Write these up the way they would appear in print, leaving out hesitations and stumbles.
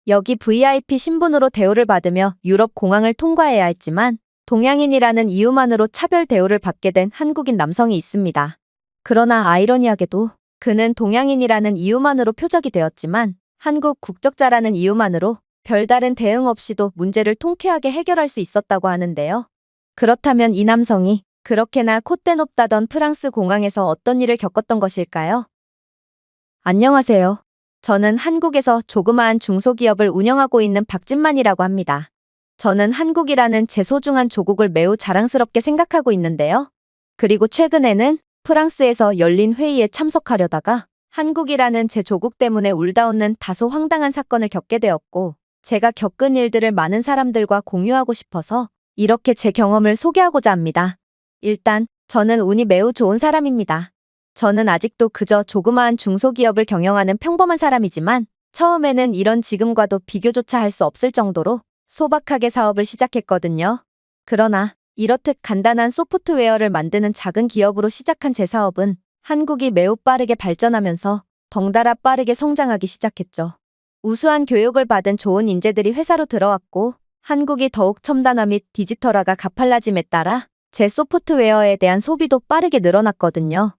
여기 VIP 신분으로 대우를 받으며 유럽 공항을 통과해야 했지만 동양인이라는 이유만으로 차별 대우를 받게 된 한국인 남성이 있습니다. 그러나 아이러니하게도 그는 동양인이라는 이유만으로 표적이 되었지만 한국 국적자라는 이유만으로 별다른 대응 없이도 문제를 통쾌하게 해결할 수 있었다고 하는데요. 그렇다면 이 남성이 그렇게나 콧대 높다던 프랑스 공항에서 어떤 일을 겪었던 것일까요? 안녕하세요. 저는 한국에서 조그마한 중소기업을 운영하고 있는 박진만이라고 합니다. 저는 한국이라는 제 소중한 조국을 매우 자랑스럽게 생각하고 있는데요. 그리고 최근에는 프랑스에서 열린 회의에 참석하려다가 한국이라는 제 조국 때문에 울다웃는 다소 황당한 사건을 겪게 되었고, 제가 겪은 일들을 많은 사람들과 공유하고 싶어서 이렇게 제 경험을 소개하고자 합니다. 일단, 저는 운이 매우 좋은 사람입니다. 저는 아직도 그저 조그마한 중소기업을 경영하는 평범한 사람이지만 처음에는 이런 지금과도 비교조차 할 수 없을 정도로 소박하게 사업을 시작했거든요. 그러나 이렇듯 간단한 소프트웨어를 만드는 작은 기업으로 시작한 제 사업은 한국이 매우 빠르게 발전하면서 덩달아 빠르게 성장하기 시작했죠. 우수한 교육을 받은 좋은 인재들이 회사로 들어왔고 한국이 더욱 첨단화 및 디지털화가 가팔라짐에 따라 제 소프트웨어에 대한 소비도 빠르게 늘어났거든요.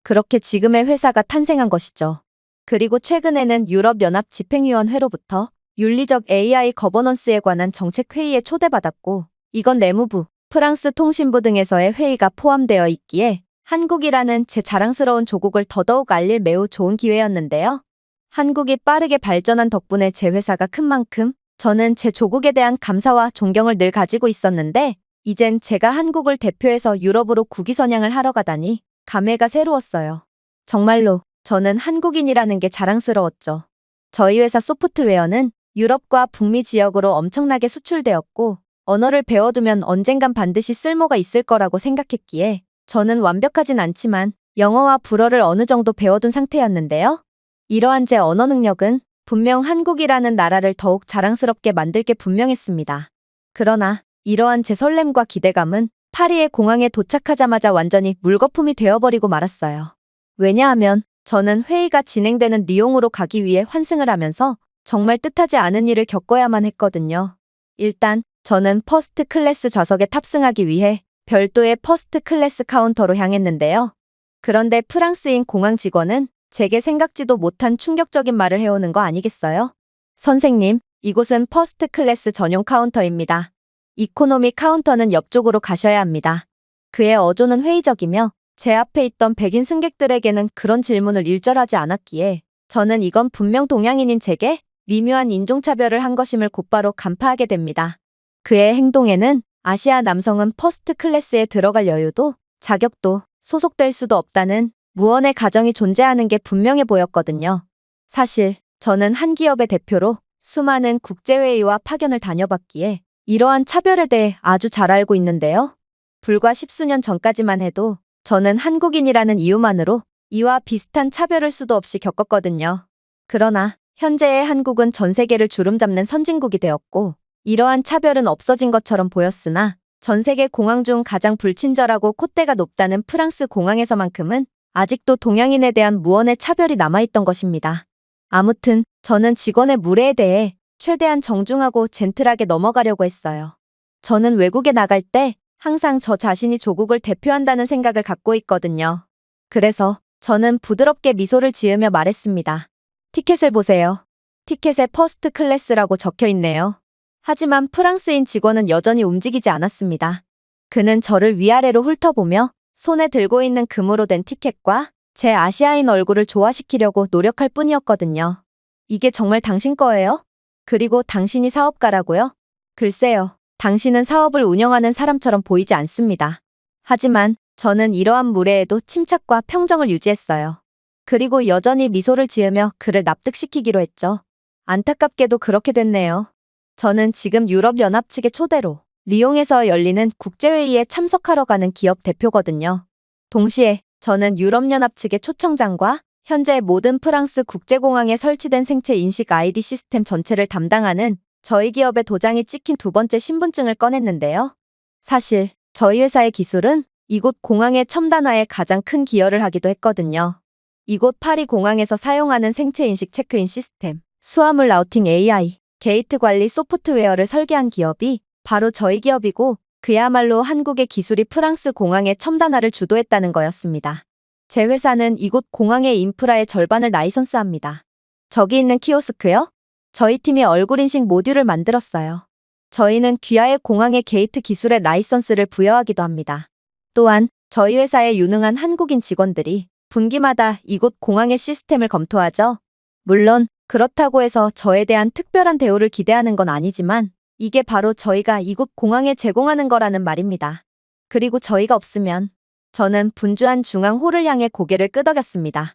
그렇게 지금의 회사가 탄생한 것이죠. 그리고 최근에는 유럽연합 집행위원회로부터 윤리적 AI 거버넌스에 관한 정책회의에 초대받았고, 이건 내무부, 프랑스 통신부 등에서의 회의가 포함되어 있기에 한국이라는 제 자랑스러운 조국을 더더욱 알릴 매우 좋은 기회였는데요. 한국이 빠르게 발전한 덕분에 제 회사가 큰 만큼 저는 제 조국에 대한 감사와 존경을 늘 가지고 있었는데, 이젠 제가 한국을 대표해서 유럽으로 국위선양을 하러 가다니 감회가 새로웠어요. 정말로 저는 한국인이라는 게 자랑스러웠죠. 저희 회사 소프트웨어는 유럽과 북미 지역으로 엄청나게 수출되었고 언어를 배워두면 언젠간 반드시 쓸모가 있을 거라고 생각했기에 저는 완벽하진 않지만 영어와 불어를 어느 정도 배워둔 상태였는데요. 이러한 제 언어 능력은 분명 한국이라는 나라를 더욱 자랑스럽게 만들 게 분명했습니다. 그러나 이러한 제 설렘과 기대감은 파리의 공항에 도착하자마자 완전히 물거품이 되어버리고 말았어요. 왜냐하면 저는 회의가 진행되는 리옹으로 가기 위해 환승을 하면서 정말 뜻하지 않은 일을 겪어야만 했거든요. 일단 저는 퍼스트 클래스 좌석에 탑승하기 위해 별도의 퍼스트 클래스 카운터로 향했는데요. 그런데 프랑스인 공항 직원은 제게 생각지도 못한 충격적인 말을 해오는 거 아니겠어요? 선생님, 이곳은 퍼스트 클래스 전용 카운터입니다. 이코노미 카운터는 옆쪽으로 가셔야 합니다. 그의 어조는 회의적이며 제 앞에 있던 백인 승객들에게는 그런 질문을 일절하지 않았기에 저는 이건 분명 동양인인 제게 미묘한 인종차별을 한 것임을 곧바로 간파하게 됩니다. 그의 행동에는 아시아 남성은 퍼스트 클래스에 들어갈 여유도 자격도 소속될 수도 없다는 무언의 가정이 존재하는 게 분명해 보였거든요. 사실 저는 한 기업의 대표로 수많은 국제회의와 파견을 다녀봤기에 이러한 차별에 대해 아주 잘 알고 있는데요. 불과 십수년 전까지만 해도 저는 한국인이라는 이유만으로 이와 비슷한 차별을 수도 없이 겪었거든요. 그러나 현재의 한국은 전 세계를 주름잡는 선진국이 되었고 이러한 차별은 없어진 것처럼 보였으나 전 세계 공항 중 가장 불친절하고 콧대가 높다는 프랑스 공항에서만큼은 아직도 동양인에 대한 무언의 차별이 남아있던 것입니다. 아무튼 저는 직원의 무례에 대해 최대한 정중하고 젠틀하게 넘어가려고 했어요. 저는 외국에 나갈 때 항상 저 자신이 조국을 대표한다는 생각을 갖고 있거든요. 그래서 저는 부드럽게 미소를 지으며 말했습니다. 티켓을 보세요. 티켓에 퍼스트 클래스라고 적혀 있네요. 하지만 프랑스인 직원은 여전히 움직이지 않았습니다. 그는 저를 위아래로 훑어보며 손에 들고 있는 금으로 된 티켓과 제 아시아인 얼굴을 조화시키려고 노력할 뿐이었거든요. 이게 정말 당신 거예요? 그리고 당신이 사업가라고요? 글쎄요, 당신은 사업을 운영하는 사람처럼 보이지 않습니다. 하지만 저는 이러한 무례에도 침착과 평정을 유지했어요. 그리고 여전히 미소를 지으며 그를 납득시키기로 했죠. 안타깝게도 그렇게 됐네요. 저는 지금 유럽연합 측의 초대로 리옹에서 열리는 국제회의에 참석하러 가는 기업 대표거든요. 동시에 저는 유럽연합 측의 초청장과 현재 모든 프랑스 국제공항에 설치된 생체 인식 ID 시스템 전체를 담당하는 저희 기업의 도장이 찍힌 두 번째 신분증을 꺼냈는데요. 사실 저희 회사의 기술은 이곳 공항의 첨단화에 가장 큰 기여를 하기도 했거든요. 이곳 파리 공항에서 사용하는 생체 인식 체크인 시스템, 수화물 라우팅 AI, 게이트 관리 소프트웨어를 설계한 기업이 바로 저희 기업이고 그야말로 한국의 기술이 프랑스 공항의 첨단화를 주도했다는 거였습니다. 제 회사는 이곳 공항의 인프라의 절반을 라이선스합니다. 저기 있는 키오스크요? 저희 팀이 얼굴 인식 모듈을 만들었어요. 저희는 귀하의 공항의 게이트 기술의 라이선스를 부여하기도 합니다. 또한 저희 회사의 유능한 한국인 직원들이 분기마다 이곳 공항의 시스템을 검토하죠. 물론 그렇다고 해서 저에 대한 특별한 대우를 기대하는 건 아니지만 이게 바로 저희가 이곳 공항에 제공하는 거라는 말입니다. 그리고 저희가 없으면 저는 분주한 중앙홀을 향해 고개를 끄덕였습니다.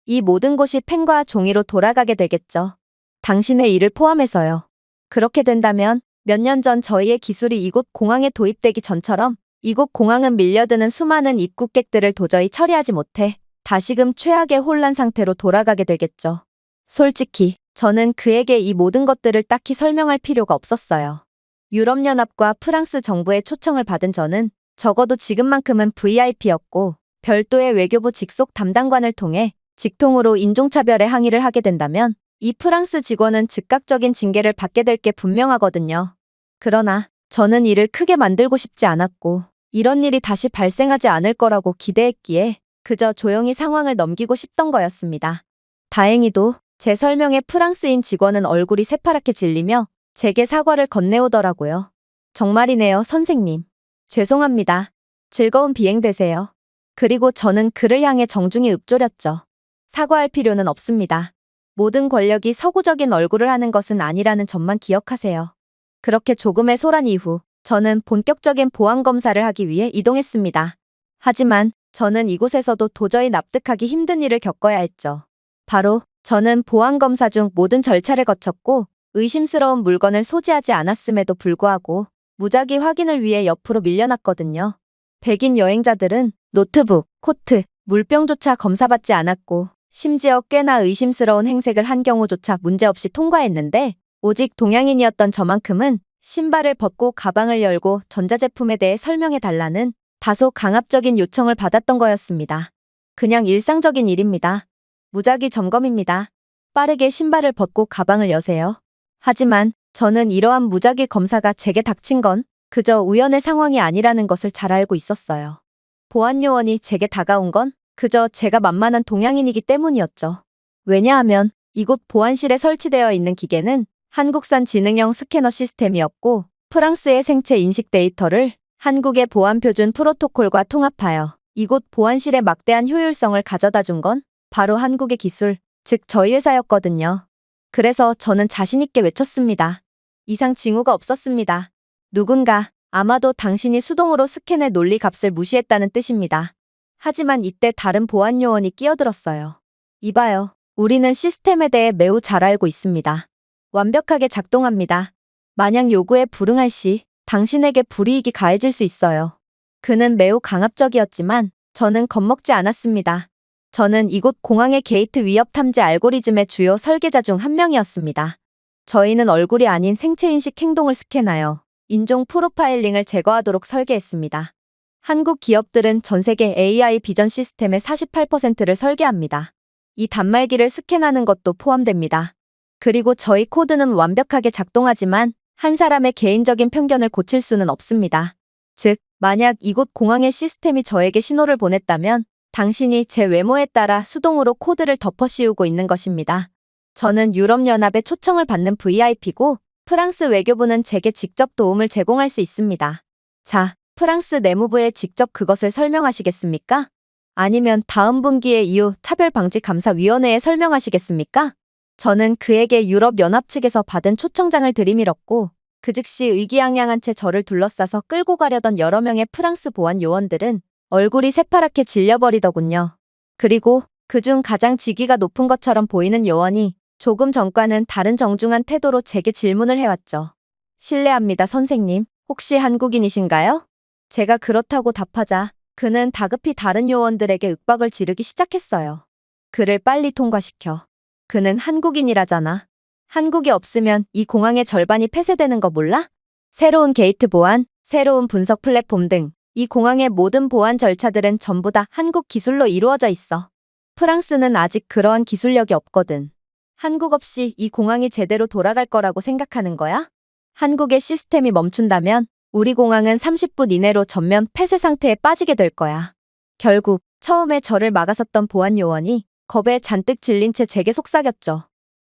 이 모든 곳이 펜과 종이로 돌아가게 되겠죠. 당신의 일을 포함해서요. 그렇게 된다면 몇 년 전 저희의 기술이 이곳 공항에 도입되기 전처럼 이곳 공항은 밀려드는 수많은 입국객들을 도저히 처리하지 못해 다시금 최악의 혼란 상태로 돌아가게 되겠죠. 솔직히 저는 그에게 이 모든 것들을 딱히 설명할 필요가 없었어요. 유럽연합과 프랑스 정부의 초청을 받은 저는 적어도 지금만큼은 VIP였고 별도의 외교부 직속 담당관을 통해 직통으로 인종차별에 항의를 하게 된다면 이 프랑스 직원은 즉각적인 징계를 받게 될 게 분명하거든요. 그러나 저는 이를 크게 만들고 싶지 않았고 이런 일이 다시 발생하지 않을 거라고 기대했기에 그저 조용히 상황을 넘기고 싶던 거였습니다. 다행히도 제 설명에 프랑스인 직원은 얼굴이 새파랗게 질리며 제게 사과를 건네오더라고요. 정말이네요, 선생님. 죄송합니다. 즐거운 비행 되세요. 그리고 저는 그를 향해 정중히 읊조렸죠. 사과할 필요는 없습니다. 모든 권력이 서구적인 얼굴을 하는 것은 아니라는 점만 기억하세요. 그렇게 조금의 소란 이후 저는 본격적인 보안 검사를 하기 위해 이동했습니다. 하지만 저는 이곳에서도 도저히 납득하기 힘든 일을 겪어야 했죠. 바로 저는 보안 검사 중 모든 절차를 거쳤고 의심스러운 물건을 소지하지 않았음에도 불구하고 무작위 확인을 위해 옆으로 밀려났거든요. 백인 여행자들은 노트북, 코트, 물병조차 검사받지 않았고 심지어 꽤나 의심스러운 행색을 한 경우조차 문제없이 통과했는데 오직 동양인이었던 저만큼은 신발을 벗고 가방을 열고 전자제품에 대해 설명해달라는 다소 강압적인 요청을 받았던 거였습니다. 그냥 일상적인 일입니다. 무작위 점검입니다. 빠르게 신발을 벗고 가방을 여세요. 하지만 저는 이러한 무작위 검사가 제게 닥친 건 그저 우연의 상황이 아니라는 것을 잘 알고 있었어요. 보안 요원이 제게 다가온 건 그저 제가 만만한 동양인이기 때문이었죠. 왜냐하면 이곳 보안실에 설치되어 있는 기계는 한국산 지능형 스캐너 시스템이었고 프랑스의 생체 인식 데이터를 한국의 보안 표준 프로토콜과 통합하여 이곳 보안실의 막대한 효율성을 가져다 준 건 바로 한국의 기술, 즉 저희 회사였거든요. 그래서 저는 자신있게 외쳤습니다. 이상 징후가 없었습니다. 누군가, 아마도 당신이 수동으로 스캔의 논리 값을 무시했다는 뜻입니다. 하지만 이때 다른 보안 요원이 끼어들었어요. 이봐요. 우리는 시스템에 대해 매우 잘 알고 있습니다. 완벽하게 작동합니다. 만약 요구에 불응할 시 당신에게 불이익이 가해질 수 있어요. 그는 매우 강압적이었지만 저는 겁먹지 않았습니다. 저는 이곳 공항의 게이트 위협 탐지 알고리즘의 주요 설계자 중 한 명이었습니다. 저희는 얼굴이 아닌 생체인식 행동을 스캔하여 인종 프로파일링을 제거하도록 설계했습니다. 한국 기업들은 전 세계 AI 비전 시스템의 48%를 설계합니다. 이 단말기를 스캔하는 것도 포함됩니다. 그리고 저희 코드는 완벽하게 작동하지만 한 사람의 개인적인 편견을 고칠 수는 없습니다. 즉, 만약 이곳 공항의 시스템이 저에게 신호를 보냈다면 당신이 제 외모에 따라 수동으로 코드를 덮어씌우고 있는 것입니다. 저는 유럽연합의 초청을 받는 VIP고 프랑스 외교부는 제게 직접 도움을 제공할 수 있습니다. 자, 프랑스 내무부에 직접 그것을 설명하시겠습니까? 아니면 다음 분기의 이후 차별방지감사위원회에 설명하시겠습니까? 저는 그에게 유럽연합 측에서 받은 초청장을 들이밀었고 그 즉시 의기양양한 채 저를 둘러싸서 끌고 가려던 여러 명의 프랑스 보안 요원들은 얼굴이 새파랗게 질려버리더군요. 그리고 그중 가장 직위가 높은 것처럼 보이는 요원이 조금 전과는 다른 정중한 태도로 제게 질문을 해왔죠. 실례합니다, 선생님. 혹시 한국인이신가요? 제가 그렇다고 답하자 그는 다급히 다른 요원들에게 윽박을 지르기 시작했어요. 그를 빨리 통과시켜. 그는 한국인이라잖아. 한국이 없으면 이 공항의 절반이 폐쇄되는 거 몰라? 새로운 게이트 보안, 새로운 분석 플랫폼 등 이 공항의 모든 보안 절차들은 전부 다 한국 기술로 이루어져 있어. 프랑스는 아직 그러한 기술력이 없거든. 한국 없이 이 공항이 제대로 돌아갈 거라고 생각하는 거야? 한국의 시스템이 멈춘다면 우리 공항은 30분 이내로 전면 폐쇄 상태에 빠지게 될 거야. 결국 처음에 저를 막아섰던 보안 요원이 겁에 잔뜩 질린 채 제게 속삭였죠.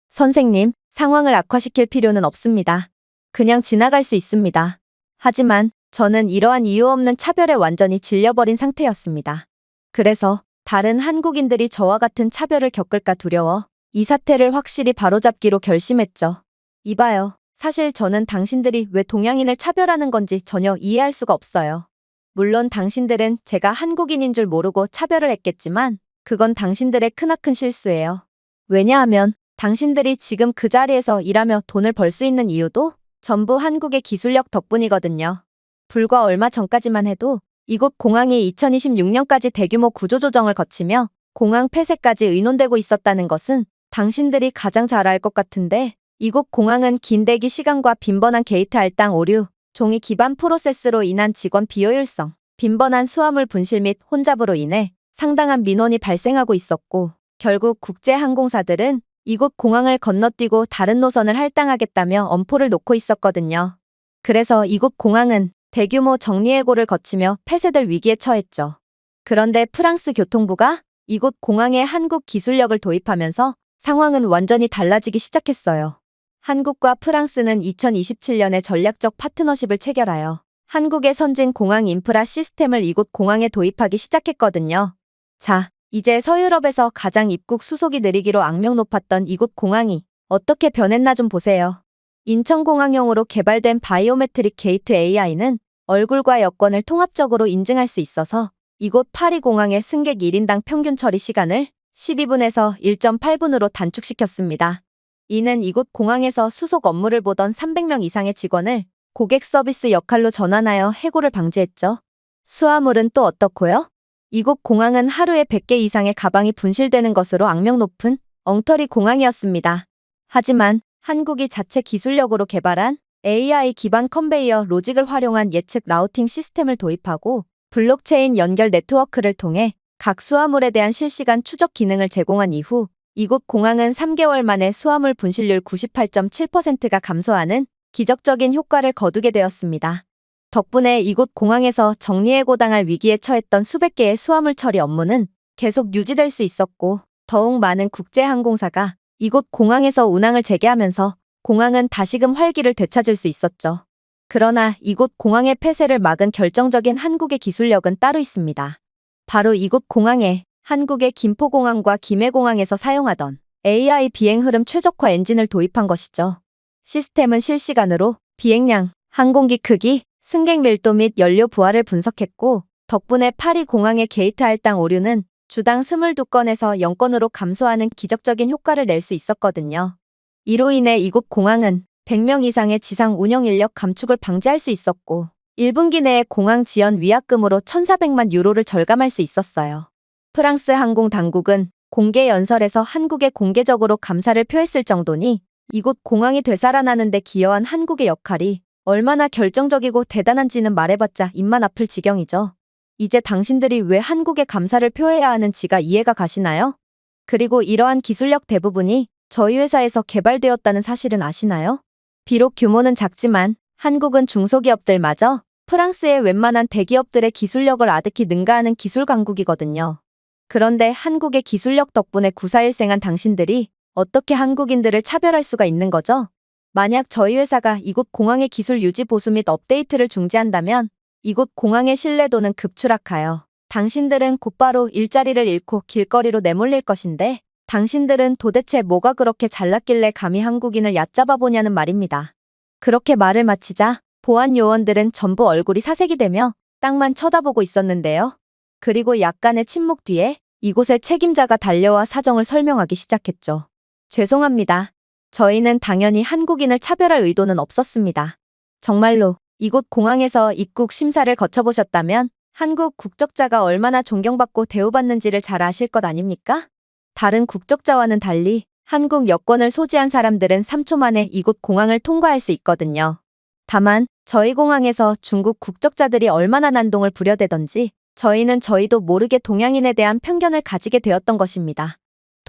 선생님, 상황을 악화시킬 필요는 없습니다. 그냥 지나갈 수 있습니다. 하지만 저는 이러한 이유 없는 차별에 완전히 질려버린 상태였습니다. 그래서 다른 한국인들이 저와 같은 차별을 겪을까 두려워 이 사태를 확실히 바로잡기로 결심했죠. 이봐요. 사실 저는 당신들이 왜 동양인을 차별하는 건지 전혀 이해할 수가 없어요. 물론 당신들은 제가 한국인인 줄 모르고 차별을 했겠지만 그건 당신들의 크나큰 실수예요. 왜냐하면 당신들이 지금 그 자리에서 일하며 돈을 벌 수 있는 이유도 전부 한국의 기술력 덕분이거든요. 불과 얼마 전까지만 해도 이곳 공항이 2026년까지 대규모 구조조정을 거치며 공항 폐쇄까지 의논되고 있었다는 것은 당신들이 가장 잘 알 것 같은데 이곳 공항은 긴 대기 시간과 빈번한 게이트 할당 오류, 종이 기반 프로세스로 인한 직원 비효율성, 빈번한 수화물 분실 및 혼잡으로 인해 상당한 민원이 발생하고 있었고 결국 국제항공사들은 이곳 공항을 건너뛰고 다른 노선을 할당하겠다며 엄포를 놓고 있었거든요. 그래서 이곳 공항은 대규모 정리해고를 거치며 폐쇄될 위기에 처했죠. 그런데 프랑스 교통부가 이곳 공항에 한국 기술력을 도입하면서 상황은 완전히 달라지기 시작했어요. 한국과 프랑스는 2027년에 전략적 파트너십을 체결하여 한국의 선진 공항 인프라 시스템을 이곳 공항에 도입하기 시작했거든요. 자, 이제 서유럽에서 가장 입국 수속이 느리기로 악명 높았던 이곳 공항이 어떻게 변했나 좀 보세요. 인천공항용으로 개발된 바이오메트릭 게이트 AI는 얼굴과 여권을 통합적으로 인증할 수 있어서 이곳 파리공항의 승객 1인당 평균 처리 시간을 12분에서 1.8분으로 단축시켰습니다. 이는 이곳 공항에서 수속 업무를 보던 300명 이상의 직원을 고객 서비스 역할로 전환하여 해고를 방지했죠. 수화물은 또 어떻고요? 이곳 공항은 하루에 100개 이상의 가방이 분실되는 것으로 악명 높은 엉터리 공항이었습니다. 하지만 한국이 자체 기술력으로 개발한 AI 기반 컨베이어 로직을 활용한 예측 라우팅 시스템을 도입하고 블록체인 연결 네트워크를 통해 각 수화물에 대한 실시간 추적 기능을 제공한 이후 이곳 공항은 3개월 만에 수화물 분실률 98.7%가 감소하는 기적적인 효과를 거두게 되었습니다. 덕분에 이곳 공항에서 정리해고당할 위기에 처했던 수백 개의 수화물 처리 업무는 계속 유지될 수 있었고 더욱 많은 국제항공사가 이곳 공항에서 운항을 재개하면서 공항은 다시금 활기를 되찾을 수 있었죠. 그러나 이곳 공항의 폐쇄를 막은 결정적인 한국의 기술력은 따로 있습니다. 바로 이곳 공항에 한국의 김포공항과 김해공항에서 사용하던 AI 비행 흐름 최적화 엔진을 도입한 것이죠. 시스템은 실시간으로 비행량, 항공기 크기, 승객 밀도 및 연료 부하를 분석했고 덕분에 파리 공항의 게이트 할당 오류는 주당 22건에서 0건으로 감소하는 기적적인 효과를 낼 수 있었거든요. 이로 인해 이곳 공항은 100명 이상의 지상 운영 인력 감축을 방지할 수 있었고 1분기 내에 공항 지연 위약금으로 1,400만 유로를 절감할 수 있었어요. 프랑스 항공 당국은 공개 연설에서 한국에 공개적으로 감사를 표했을 정도니 이곳 공항이 되살아나는 데 기여한 한국의 역할이 얼마나 결정적이고 대단한지는 말해봤자 입만 아플 지경이죠. 이제 당신들이 왜 한국에 감사를 표해야 하는지가 이해가 가시나요? 그리고 이러한 기술력 대부분이 저희 회사에서 개발되었다는 사실은 아시나요? 비록 규모는 작지만 한국은 중소기업들마저 프랑스의 웬만한 대기업들의 기술력을 아득히 능가하는 기술 강국이거든요. 그런데 한국의 기술력 덕분에 구사일생한 당신들이 어떻게 한국인들을 차별할 수가 있는 거죠? 만약 저희 회사가 이곳 공항의 기술 유지 보수 및 업데이트를 중지한다면 이곳 공항의 신뢰도는 급추락하여 당신들은 곧바로 일자리를 잃고 길거리로 내몰릴 것인데 당신들은 도대체 뭐가 그렇게 잘났길래 감히 한국인을 얕잡아 보냐는 말입니다. 그렇게 말을 마치자 보안 요원들은 전부 얼굴이 사색이 되며 땅만 쳐다보고 있었는데요. 그리고 약간의 침묵 뒤에 이곳의 책임자가 달려와 사정을 설명하기 시작했죠. 죄송합니다. 저희는 당연히 한국인을 차별할 의도는 없었습니다. 정말로 이곳 공항에서 입국 심사를 거쳐보셨다면 한국 국적자가 얼마나 존경받고 대우받는지를 잘 아실 것 아닙니까? 다른 국적자와는 달리 한국 여권을 소지한 사람들은 3초 만에 이곳 공항을 통과할 수 있거든요. 다만 저희 공항에서 중국 국적자들이 얼마나 난동을 부려대던지 저희는 저희도 모르게 동양인에 대한 편견을 가지게 되었던 것입니다.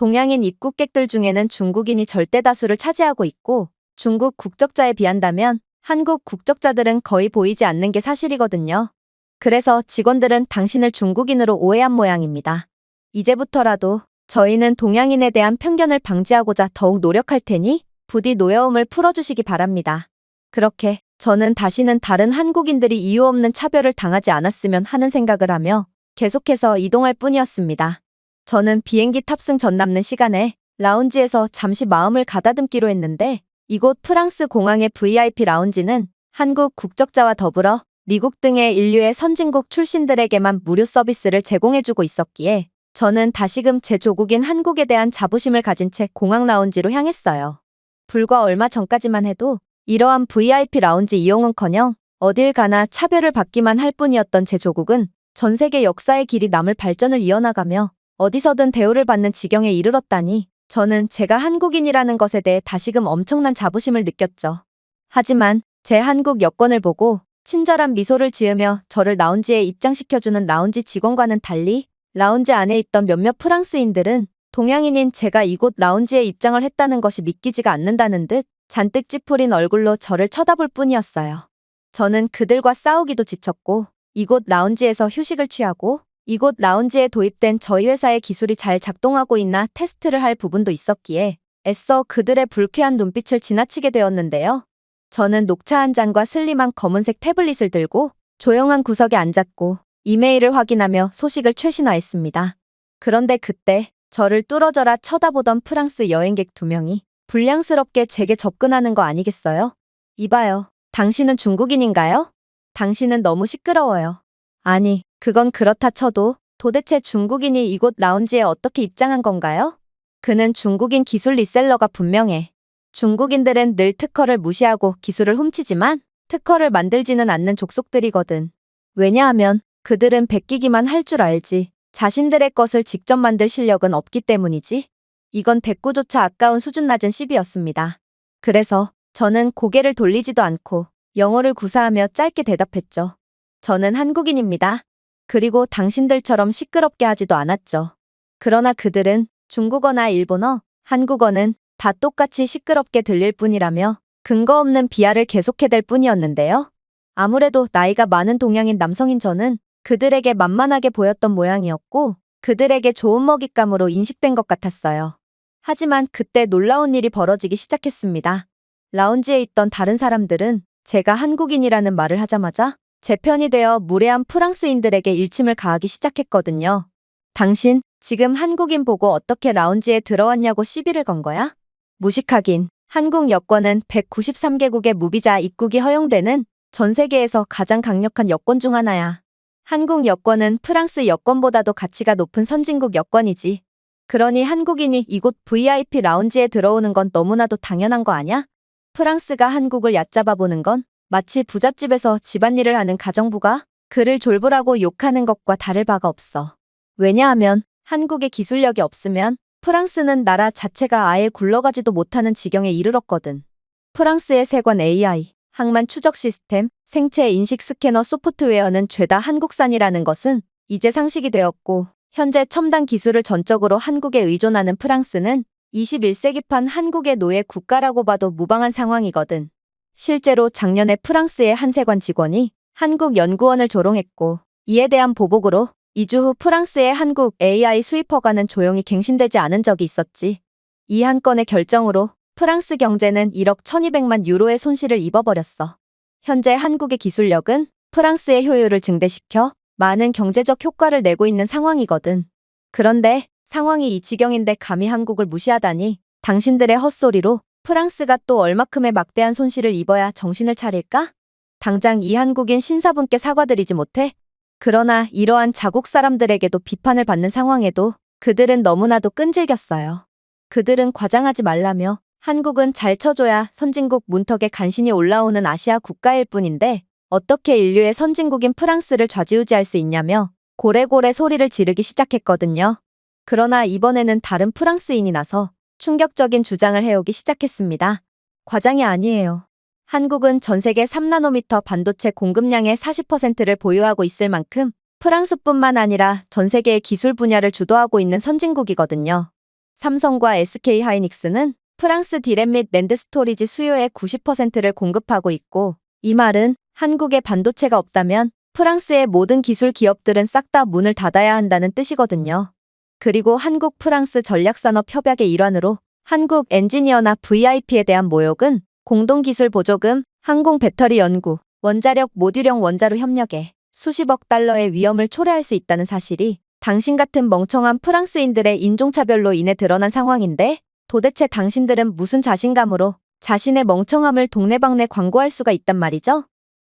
동양인 입국객들 중에는 중국인이 절대 다수를 차지하고 있고 중국 국적자에 비한다면 한국 국적자들은 거의 보이지 않는 게 사실이거든요. 그래서 직원들은 당신을 중국인으로 오해한 모양입니다. 이제부터라도 저희는 동양인에 대한 편견을 방지하고자 더욱 노력할 테니 부디 노여움을 풀어주시기 바랍니다. 그렇게 저는 다시는 다른 한국인들이 이유 없는 차별을 당하지 않았으면 하는 생각을 하며 계속해서 이동할 뿐이었습니다. 저는 비행기 탑승 전 남는 시간에 라운지에서 잠시 마음을 가다듬기로 했는데 이곳 프랑스 공항의 VIP 라운지는 한국 국적자와 더불어 미국 등의 인류의 선진국 출신들에게만 무료 서비스를 제공해주고 있었기에 저는 다시금 제 조국인 한국에 대한 자부심을 가진 채 공항 라운지로 향했어요. 불과 얼마 전까지만 해도 이러한 VIP 라운지 이용은커녕 어딜 가나 차별을 받기만 할 뿐이었던 제 조국은 전 세계 역사의 길이 남을 발전을 이어나가며 어디서든 대우를 받는 지경에 이르렀다니 저는 제가 한국인이라는 것에 대해 다시금 엄청난 자부심을 느꼈죠. 하지만 제 한국 여권을 보고 친절한 미소를 지으며 저를 라운지에 입장시켜주는 라운지 직원과는 달리 라운지 안에 있던 몇몇 프랑스인들은 동양인인 제가 이곳 라운지에 입장을 했다는 것이 믿기지가 않는다는 듯 잔뜩 찌푸린 얼굴로 저를 쳐다볼 뿐이었어요. 저는 그들과 싸우기도 지쳤고 이곳 라운지에서 휴식을 취하고 이곳 라운지에 도입된 저희 회사의 기술이 잘 작동하고 있나 테스트를 할 부분도 있었기에 애써 그들의 불쾌한 눈빛을 지나치게 되었는데요. 저는 녹차 한 잔과 슬림한 검은색 태블릿을 들고 조용한 구석에 앉았고 이메일을 확인하며 소식을 최신화했습니다. 그런데 그때 저를 뚫어져라 쳐다보던 프랑스 여행객 2명이 불량스럽게 제게 접근하는 거 아니겠어요? 이봐요. 당신은 중국인인가요? 당신은 너무 시끄러워요. 아니, 그건 그렇다 쳐도 도대체 중국인이 이곳 라운지에 어떻게 입장한 건가요? 그는 중국인 기술 리셀러가 분명해. 중국인들은 늘 특허를 무시하고 기술을 훔치지만 특허를 만들지는 않는 족속들이거든. 왜냐하면 그들은 베끼기만 할 줄 알지 자신들의 것을 직접 만들 실력은 없기 때문이지. 이건 대꾸조차 아까운 수준 낮은 시비였습니다. 그래서 저는 고개를 돌리지도 않고 영어를 구사하며 짧게 대답했죠. 저는 한국인입니다. 그리고 당신들처럼 시끄럽게 하지도 않았죠. 그러나 그들은 중국어나 일본어, 한국어는 다 똑같이 시끄럽게 들릴 뿐이라며 근거 없는 비하를 계속해댈 뿐이었는데요. 아무래도 나이가 많은 동양인 남성인 저는 그들에게 만만하게 보였던 모양이었고 그들에게 좋은 먹잇감으로 인식된 것 같았어요. 하지만 그때 놀라운 일이 벌어지기 시작했습니다. 라운지에 있던 다른 사람들은 제가 한국인이라는 말을 하자마자 제 편이 되어 무례한 프랑스인들에게 일침을 가하기 시작했거든요. 당신 지금 한국인 보고 어떻게 라운지에 들어왔냐고 시비를 건 거야? 무식하긴. 한국 여권은 193개국의 무비자 입국이 허용되는 전 세계에서 가장 강력한 여권 중 하나야. 한국 여권은 프랑스 여권보다도 가치가 높은 선진국 여권이지. 그러니 한국인이 이곳 VIP 라운지에 들어오는 건 너무나도 당연한 거 아냐? 프랑스가 한국을 얕잡아 보는 건 마치 부잣집에서 집안일을 하는 가정부가 그를 졸부라고 욕하는 것과 다를 바가 없어. 왜냐하면 한국의 기술력이 없으면 프랑스는 나라 자체가 아예 굴러가지도 못하는 지경에 이르렀거든. 프랑스의 세관 AI, 항만 추적 시스템, 생체 인식 스캐너 소프트웨어는 죄다 한국산이라는 것은 이제 상식이 되었고 현재 첨단 기술을 전적으로 한국에 의존하는 프랑스는 21세기판 한국의 노예 국가라고 봐도 무방한 상황이거든. 실제로 작년에 프랑스의 한 세관 직원이 한국 연구원을 조롱했고 이에 대한 보복으로 2주 후 프랑스의 한국 AI 수입 허가는 조용히 갱신되지 않은 적이 있었지. 이 한 건의 결정으로 프랑스 경제는 1억 1200만 유로의 손실을 입어버렸어. 현재 한국의 기술력은 프랑스의 효율을 증대시켜 많은 경제적 효과를 내고 있는 상황이거든. 그런데 상황이 이 지경인데 감히 한국을 무시하다니 당신들의 헛소리로 프랑스가 또 얼마큼의 막대한 손실을 입어야 정신을 차릴까? 당장 이 한국인 신사분께 사과드리지 못해? 그러나 이러한 자국 사람들에게도 비판을 받는 상황에도 그들은 너무나도 끈질겼어요. 그들은 과장하지 말라며 한국은 잘 쳐줘야 선진국 문턱에 간신히 올라오는 아시아 국가일 뿐인데 어떻게 인류의 선진국인 프랑스를 좌지우지할 수 있냐며 고래고래 소리를 지르기 시작했거든요. 그러나 이번에는 다른 프랑스인이 나서 충격적인 주장을 해오기 시작했습니다. 과장이 아니에요. 한국은 전 세계 3나노미터 반도체 공급량의 40%를 보유하고 있을 만큼 프랑스뿐만 아니라 전 세계의 기술 분야를 주도하고 있는 선진국이거든요. 삼성과 SK 하이닉스는 프랑스 디램 및 낸드 스토리지 수요의 90%를 공급하고 있고, 이 말은 한국에 반도체가 없다면 프랑스의 모든 기술 기업들은 싹 다 문을 닫아야 한다는 뜻이거든요. 그리고 한국-프랑스 전략산업 협약의 일환으로 한국 엔지니어나 VIP에 대한 모욕은 공동기술 보조금, 항공 배터리 연구, 원자력 모듈형 원자로 협력에 수십억 달러의 위험을 초래할 수 있다는 사실이 당신 같은 멍청한 프랑스인들의 인종차별로 인해 드러난 상황인데, 도대체 당신들은 무슨 자신감으로 자신의 멍청함을 동네방네 광고할 수가 있단 말이죠?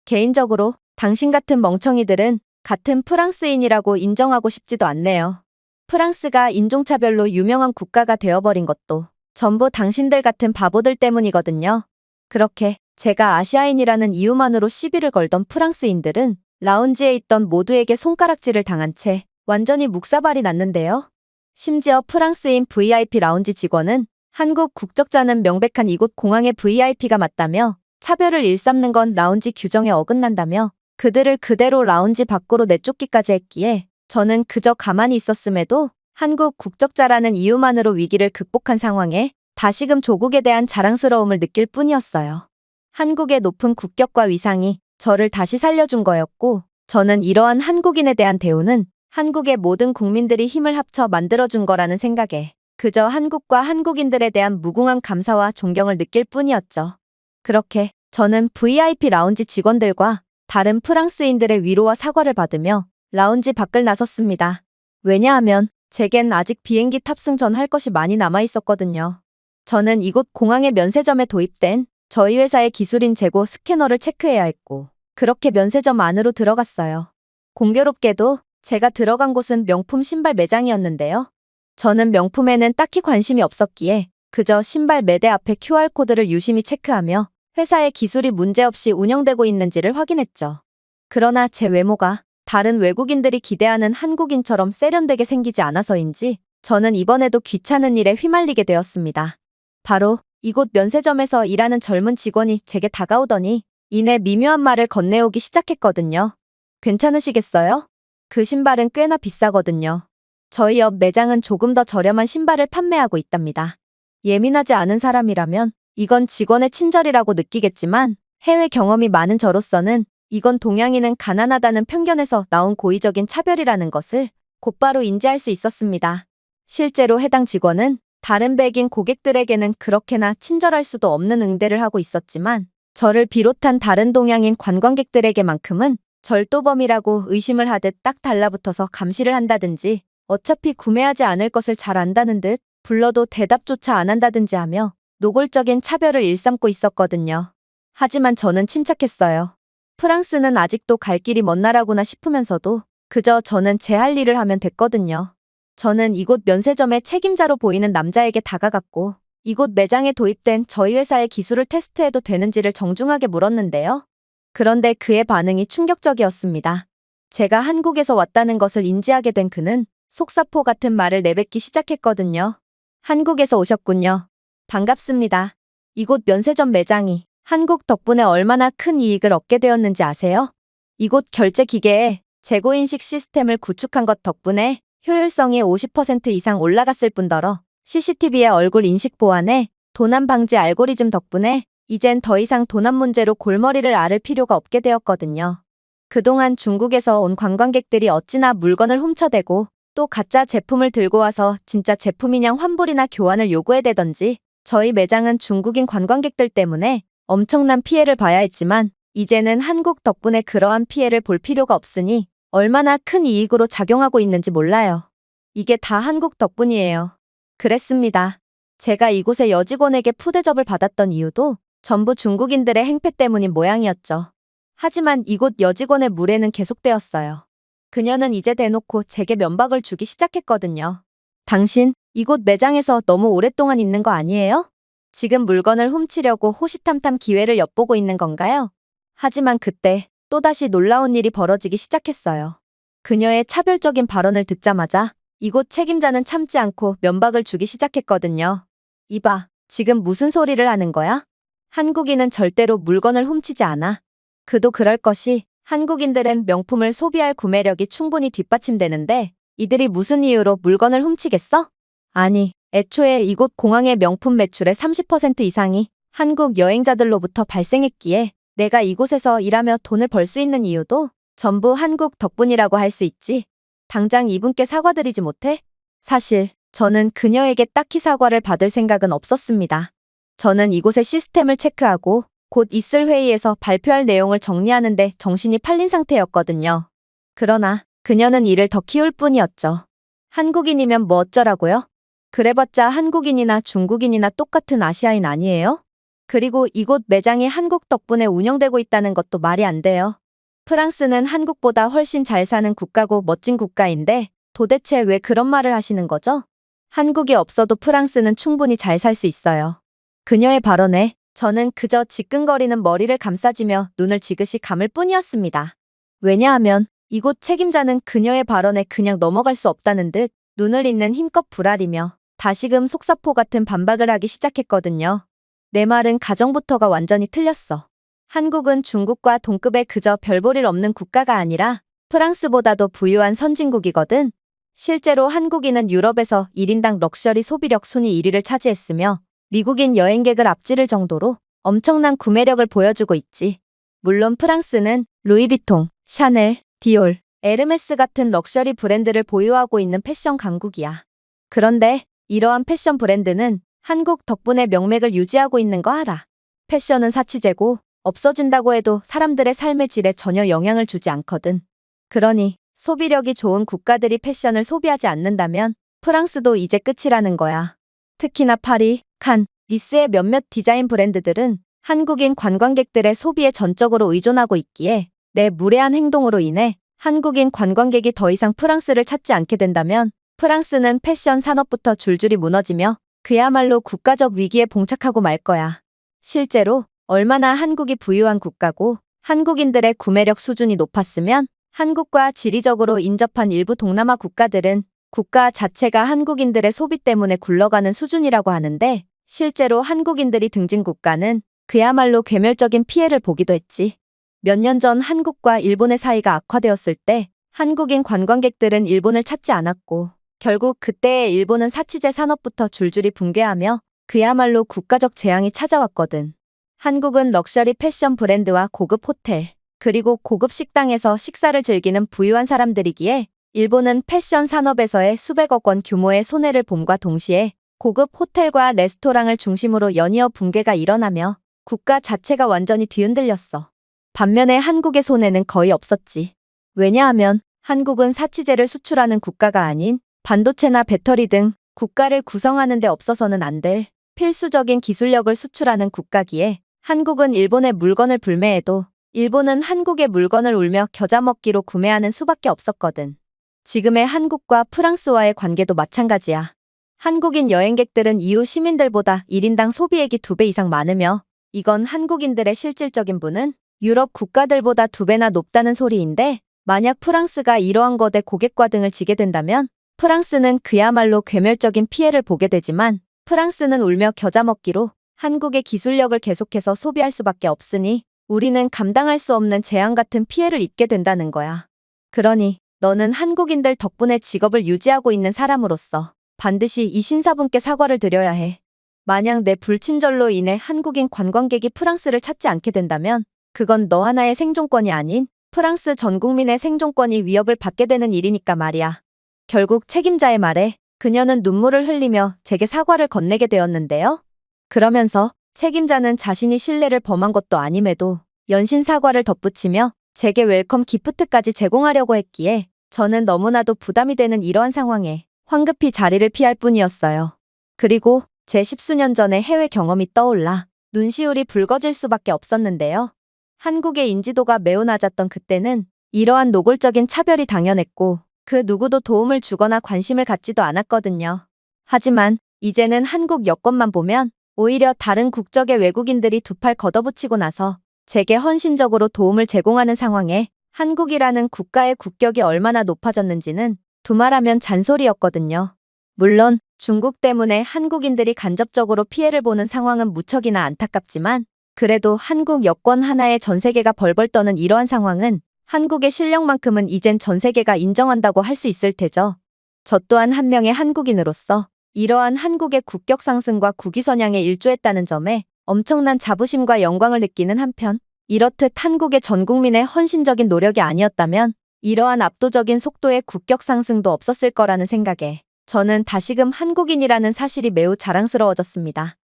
개인적으로 당신 같은 멍청이들은 같은 프랑스인이라고 인정하고 싶지도 않네요. 프랑스가 인종차별로 유명한 국가가 되어버린 것도 전부 당신들 같은 바보들 때문이거든요. 그렇게 제가 아시아인이라는 이유만으로 시비를 걸던 프랑스인들은 라운지에 있던 모두에게 손가락질을 당한 채 완전히 묵사발이 났는데요. 심지어 프랑스인 VIP 라운지 직원은 한국 국적자는 명백한 이곳 공항의 VIP가 맞다며 차별을 일삼는 건 라운지 규정에 어긋난다며 그들을 그대로 라운지 밖으로 내쫓기까지 했기에 저는 그저 가만히 있었음에도 한국 국적자라는 이유만으로 위기를 극복한 상황에 다시금 조국에 대한 자랑스러움을 느낄 뿐이었어요. 한국의 높은 국격과 위상이 저를 다시 살려준 거였고, 저는 이러한 한국인에 대한 대우는 한국의 모든 국민들이 힘을 합쳐 만들어준 거라는 생각에 그저 한국과 한국인들에 대한 무궁한 감사와 존경을 느낄 뿐이었죠. 그렇게 저는 VIP 라운지 직원들과 다른 프랑스인들의 위로와 사과를 받으며 라운지 밖을 나섰습니다. 왜냐하면 제겐 아직 비행기 탑승 전 할 것이 많이 남아 있었거든요. 저는 이곳 공항의 면세점에 도입된 저희 회사의 기술인 재고 스캐너를 체크해야 했고, 그렇게 면세점 안으로 들어갔어요. 공교롭게도 제가 들어간 곳은 명품 신발 매장이었는데요. 저는 명품에는 딱히 관심이 없었기에 그저 신발 매대 앞에 QR코드를 유심히 체크하며 회사의 기술이 문제없이 운영되고 있는지를 확인했죠. 그러나 제 외모가 다른 외국인들이 기대하는 한국인처럼 세련되게 생기지 않아서인지 저는 이번에도 귀찮은 일에 휘말리게 되었습니다. 바로 이곳 면세점에서 일하는 젊은 직원이 제게 다가오더니 이내 미묘한 말을 건네오기 시작했거든요. 괜찮으시겠어요? 그 신발은 꽤나 비싸거든요. 저희 옆 매장은 조금 더 저렴한 신발을 판매하고 있답니다. 예민하지 않은 사람이라면 이건 직원의 친절이라고 느끼겠지만 해외 경험이 많은 저로서는 이건 동양인은 가난하다는 편견에서 나온 고의적인 차별이라는 것을 곧바로 인지할 수 있었습니다. 실제로 해당 직원은 다른 백인 고객들에게는 그렇게나 친절할 수도 없는 응대를 하고 있었지만 저를 비롯한 다른 동양인 관광객들에게만큼은 절도범이라고 의심을 하듯 딱 달라붙어서 감시를 한다든지 어차피 구매하지 않을 것을 잘 안다는 듯 불러도 대답조차 안 한다든지 하며 노골적인 차별을 일삼고 있었거든요. 하지만 저는 침착했어요. 프랑스는 아직도 갈 길이 먼 나라구나 싶으면서도 그저 저는 제 할 일을 하면 됐거든요. 저는 이곳 면세점의 책임자로 보이는 남자에게 다가갔고 이곳 매장에 도입된 저희 회사의 기술을 테스트해도 되는지를 정중하게 물었는데요. 그런데 그의 반응이 충격적이었습니다. 제가 한국에서 왔다는 것을 인지하게 된 그는 속사포 같은 말을 내뱉기 시작했거든요. 한국에서 오셨군요. 반갑습니다. 이곳 면세점 매장이 한국 덕분에 얼마나 큰 이익을 얻게 되었는지 아세요? 이곳 결제 기계에 재고인식 시스템을 구축한 것 덕분에 효율성이 50% 이상 올라갔을 뿐더러 CCTV의 얼굴 인식 보안에 도난 방지 알고리즘 덕분에 이젠 더 이상 도난 문제로 골머리를 앓을 필요가 없게 되었거든요. 그동안 중국에서 온 관광객들이 어찌나 물건을 훔쳐대고 또 가짜 제품을 들고 와서 진짜 제품이냥 환불이나 교환을 요구해대던지 저희 매장은 중국인 관광객들 때문에 엄청난 피해를 봐야 했지만 이제는 한국 덕분에 그러한 피해를 볼 필요가 없으니 얼마나 큰 이익으로 작용하고 있는지 몰라요. 이게 다 한국 덕분이에요. 그랬습니다. 제가 이곳의 여직원에게 푸대접을 받았던 이유도 전부 중국인들의 행패 때문인 모양이었죠. 하지만 이곳 여직원의 무례는 계속되었어요. 그녀는 이제 대놓고 제게 면박을 주기 시작했거든요. 당신, 이곳 매장에서 너무 오랫동안 있는 거 아니에요? 지금 물건을 훔치려고 호시탐탐 기회를 엿보고 있는 건가요? 하지만 그때 또다시 놀라운 일이 벌어지기 시작했어요. 그녀의 차별적인 발언을 듣자마자 이곳 책임자는 참지 않고 면박을 주기 시작했거든요. 이봐, 지금 무슨 소리를 하는 거야? 한국인은 절대로 물건을 훔치지 않아. 그도 그럴 것이 한국인들은 명품을 소비할 구매력이 충분히 뒷받침되는데 이들이 무슨 이유로 물건을 훔치겠어? 아니, 애초에 이곳 공항의 명품 매출의 30% 이상이 한국 여행자들로부터 발생했기에 내가 이곳에서 일하며 돈을 벌 수 있는 이유도 전부 한국 덕분이라고 할 수 있지. 당장 이분께 사과드리지 못해? 사실 저는 그녀에게 딱히 사과를 받을 생각은 없었습니다. 저는 이곳의 시스템을 체크하고 곧 있을 회의에서 발표할 내용을 정리하는데 정신이 팔린 상태였거든요. 그러나 그녀는 이를 더 키울 뿐이었죠. 한국인이면 뭐 어쩌라고요? 그래봤자 한국인이나 중국인이나 똑같은 아시아인 아니에요? 그리고 이곳 매장이 한국 덕분에 운영되고 있다는 것도 말이 안 돼요. 프랑스는 한국보다 훨씬 잘 사는 국가고 멋진 국가인데 도대체 왜 그런 말을 하시는 거죠? 한국이 없어도 프랑스는 충분히 잘 살 수 있어요. 그녀의 발언에 저는 그저 지끈거리는 머리를 감싸지며 눈을 지그시 감을 뿐이었습니다. 왜냐하면 이곳 책임자는 그녀의 발언에 그냥 넘어갈 수 없다는 듯 눈을 잇는 힘껏 불알이며 다시금 속사포 같은 반박을 하기 시작했거든요. 내 말은 가정부터가 완전히 틀렸어. 한국은 중국과 동급의 그저 별볼일 없는 국가가 아니라 프랑스보다도 부유한 선진국이거든. 실제로 한국인은 유럽에서 1인당 럭셔리 소비력 순위 1위를 차지했으며 미국인 여행객을 앞지를 정도로 엄청난 구매력을 보여주고 있지. 물론 프랑스는 루이비통, 샤넬, 디올, 에르메스 같은 럭셔리 브랜드를 보유하고 있는 패션 강국이야. 그런데 이러한 패션 브랜드는 한국 덕분에 명맥을 유지하고 있는 거 알아? 패션은 사치제고 없어진다고 해도 사람들의 삶의 질에 전혀 영향을 주지 않거든. 그러니 소비력이 좋은 국가들이 패션을 소비하지 않는다면 프랑스도 이제 끝이라는 거야. 특히나 파리, 칸, 니스의 몇몇 디자인 브랜드들은 한국인 관광객들의 소비에 전적으로 의존하고 있기에 내 무례한 행동으로 인해 한국인 관광객이 더 이상 프랑스를 찾지 않게 된다면 프랑스는 패션 산업부터 줄줄이 무너지며 그야말로 국가적 위기에 봉착하고 말 거야. 실제로 얼마나 한국이 부유한 국가고 한국인들의 구매력 수준이 높았으면 한국과 지리적으로 인접한 일부 동남아 국가들은 국가 자체가 한국인들의 소비 때문에 굴러가는 수준이라고 하는데 실제로 한국인들이 등진 국가는 그야말로 괴멸적인 피해를 보기도 했지. 몇 년 전 한국과 일본의 사이가 악화되었을 때 한국인 관광객들은 일본을 찾지 않았고 결국 그때의 일본은 사치제 산업부터 줄줄이 붕괴하며 그야말로 국가적 재앙이 찾아왔거든. 한국은 럭셔리 패션 브랜드와 고급 호텔, 그리고 고급 식당에서 식사를 즐기는 부유한 사람들이기에 일본은 패션 산업에서의 수백억 원 규모의 손해를 봄과 동시에 고급 호텔과 레스토랑을 중심으로 연이어 붕괴가 일어나며 국가 자체가 완전히 뒤흔들렸어. 반면에 한국의 손해는 거의 없었지. 왜냐하면 한국은 사치제를 수출하는 국가가 아닌 반도체나 배터리 등 국가를 구성하는 데 없어서는 안 될 필수적인 기술력을 수출하는 국가기에 한국은 일본의 물건을 불매해도 일본은 한국의 물건을 울며 겨자 먹기로 구매하는 수밖에 없었거든. 지금의 한국과 프랑스와의 관계도 마찬가지야. 한국인 여행객들은 이웃 시민들보다 1인당 소비액이 2배 이상 많으며 이건 한국인들의 실질적인 부는 유럽 국가들보다 2배나 높다는 소리인데 만약 프랑스가 이러한 거대 고객과 등을 지게 된다면 프랑스는 그야말로 괴멸적인 피해를 보게 되지만 프랑스는 울며 겨자 먹기로 한국의 기술력을 계속해서 소비할 수밖에 없으니 우리는 감당할 수 없는 재앙 같은 피해를 입게 된다는 거야. 그러니 너는 한국인들 덕분에 직업을 유지하고 있는 사람으로서 반드시 이 신사분께 사과를 드려야 해. 만약 내 불친절로 인해 한국인 관광객이 프랑스를 찾지 않게 된다면 그건 너 하나의 생존권이 아닌 프랑스 전 국민의 생존권이 위협을 받게 되는 일이니까 말이야. 결국 책임자의 말에 그녀는 눈물을 흘리며 제게 사과를 건네게 되었는데요. 그러면서 책임자는 자신이 신뢰를 범한 것도 아님에도 연신 사과를 덧붙이며 제게 웰컴 기프트까지 제공하려고 했기에 저는 너무나도 부담이 되는 이러한 상황에 황급히 자리를 피할 뿐이었어요. 그리고 제 십수년 전의 해외 경험이 떠올라 눈시울이 붉어질 수밖에 없었는데요. 한국의 인지도가 매우 낮았던 그때는 이러한 노골적인 차별이 당연했고 그 누구도 도움을 주거나 관심을 갖지도 않았거든요. 하지만 이제는 한국 여권만 보면 오히려 다른 국적의 외국인들이 두 팔 걷어붙이고 나서 제게 헌신적으로 도움을 제공하는 상황에 한국이라는 국가의 국격이 얼마나 높아졌는지는 두말하면 잔소리였거든요. 물론 중국 때문에 한국인들이 간접적으로 피해를 보는 상황은 무척이나 안타깝지만 그래도 한국 여권 하나에 전 세계가 벌벌 떠는 이러한 상황은 한국의 실력만큼은 이젠 전 세계가 인정한다고 할 수 있을 테죠. 저 또한 한 명의 한국인으로서 이러한 한국의 국격 상승과 국위 선양에 일조했다는 점에 엄청난 자부심과 영광을 느끼는 한편, 이렇듯 한국의 전 국민의 헌신적인 노력이 아니었다면 이러한 압도적인 속도의 국격 상승도 없었을 거라는 생각에 저는 다시금 한국인이라는 사실이 매우 자랑스러워졌습니다.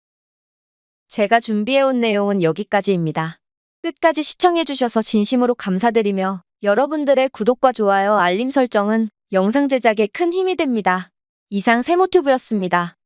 제가 준비해온 내용은 여기까지입니다. 끝까지 시청해주셔서 진심으로 감사드리며 여러분들의 구독과 좋아요, 알림 설정은 영상 제작에 큰 힘이 됩니다. 이상 세모튜브였습니다.